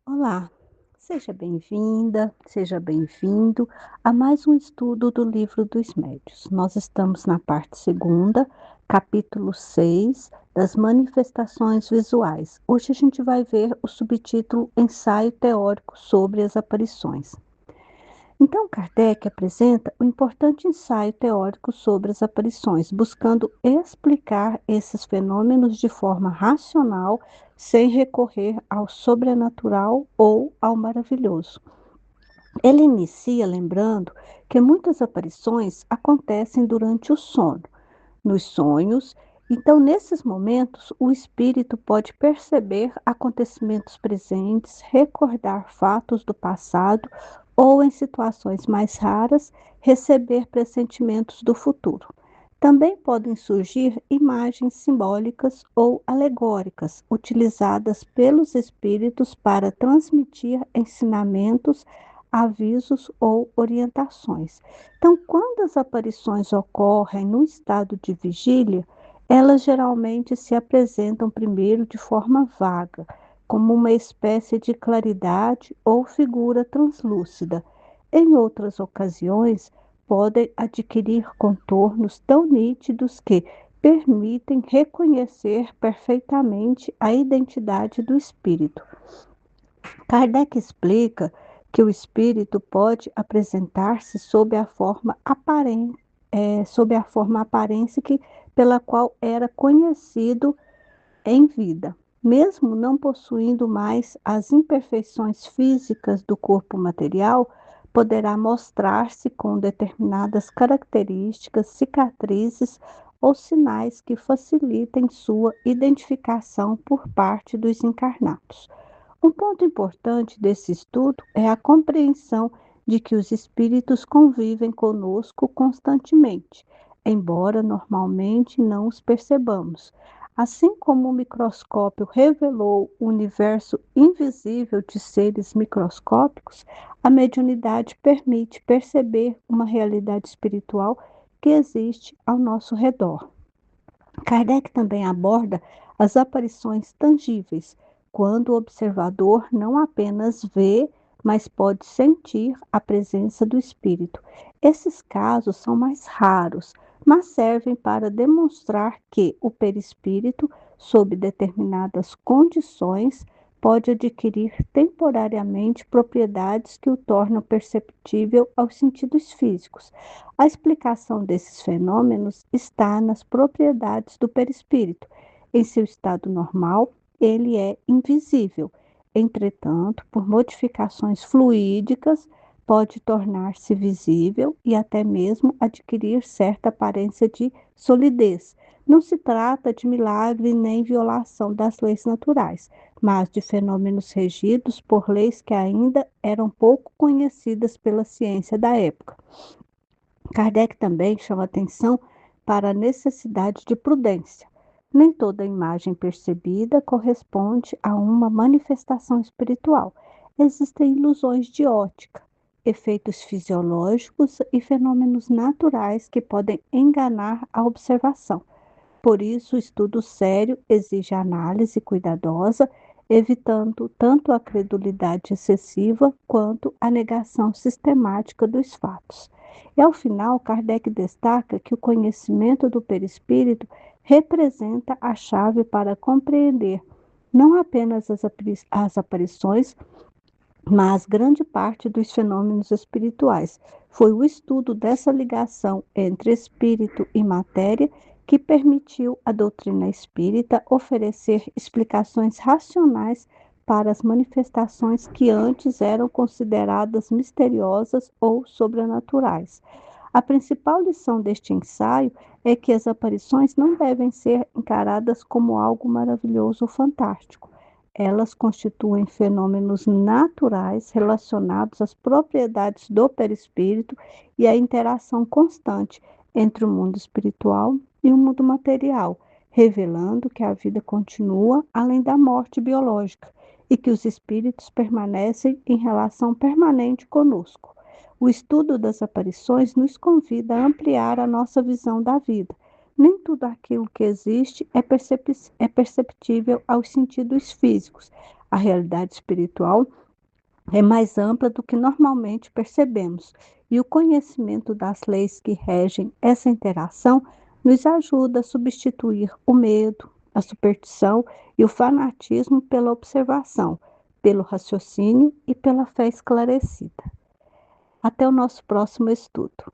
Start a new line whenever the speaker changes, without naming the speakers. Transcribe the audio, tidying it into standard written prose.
Olá, seja bem-vinda, seja bem-vindo a mais um estudo do Livro dos Médiuns. Nós estamos na parte segunda, capítulo 6 das manifestações visuais. Hoje a gente vai ver o subtítulo Ensaio Teórico sobre as Aparições. Então, Kardec apresenta o importante ensaio teórico sobre as aparições, buscando explicar esses fenômenos de forma racional, sem recorrer ao sobrenatural ou ao maravilhoso. Ele inicia lembrando que muitas aparições acontecem durante o sono, nos sonhos. Então, nesses momentos, o espírito pode perceber acontecimentos presentes, recordar fatos do passado ou, em situações mais raras, receber pressentimentos do futuro. Também podem surgir imagens simbólicas ou alegóricas, utilizadas pelos espíritos para transmitir ensinamentos, avisos ou orientações. Então, quando as aparições ocorrem no estado de vigília, elas geralmente se apresentam primeiro de forma vaga, como uma espécie de claridade ou figura translúcida. Em outras ocasiões, podem adquirir contornos tão nítidos que permitem reconhecer perfeitamente a identidade do espírito. Kardec explica que o espírito pode apresentar-se sob a forma aparência pela qual era conhecido em vida, mesmo não possuindo mais as imperfeições físicas do corpo material, poderá mostrar-se com determinadas características, cicatrizes ou sinais que facilitem sua identificação por parte dos encarnados. Um ponto importante desse estudo é a compreensão de que os espíritos convivem conosco constantemente, embora normalmente não os percebamos. Assim como o microscópio revelou o universo invisível de seres microscópicos, a mediunidade permite perceber uma realidade espiritual que existe ao nosso redor. Kardec também aborda as aparições tangíveis, quando o observador não apenas vê, mas pode sentir a presença do espírito. Esses casos são mais raros, mas servem para demonstrar que o perispírito, sob determinadas condições, pode adquirir temporariamente propriedades que o tornam perceptível aos sentidos físicos. A explicação desses fenômenos está nas propriedades do perispírito. Em seu estado normal, ele é invisível. Entretanto, por modificações fluídicas, pode tornar-se visível e até mesmo adquirir certa aparência de solidez. Não se trata de milagre nem violação das leis naturais, mas de fenômenos regidos por leis que ainda eram pouco conhecidas pela ciência da época. Kardec também chama atenção para a necessidade de prudência. Nem toda imagem percebida corresponde a uma manifestação espiritual. Existem ilusões de ótica, efeitos fisiológicos e fenômenos naturais que podem enganar a observação. Por isso, o estudo sério exige análise cuidadosa, evitando tanto a credulidade excessiva quanto a negação sistemática dos fatos. E ao final, Kardec destaca que o conhecimento do perispírito representa a chave para compreender não apenas as aparições, mas grande parte dos fenômenos espirituais. Foi o estudo dessa ligação entre espírito e matéria que permitiu à doutrina espírita oferecer explicações racionais para as manifestações que antes eram consideradas misteriosas ou sobrenaturais. A principal lição deste ensaio é que as aparições não devem ser encaradas como algo maravilhoso ou fantástico. Elas constituem fenômenos naturais relacionados às propriedades do perispírito e à interação constante entre o mundo espiritual e o mundo material, revelando que a vida continua além da morte biológica e que os espíritos permanecem em relação permanente conosco. O estudo das aparições nos convida a ampliar a nossa visão da vida. Nem tudo aquilo que existe é perceptível aos sentidos físicos. A realidade espiritual é mais ampla do que normalmente percebemos, e o conhecimento das leis que regem essa interação nos ajuda a substituir o medo, a superstição e o fanatismo pela observação, pelo raciocínio e pela fé esclarecida. Até o nosso próximo estudo.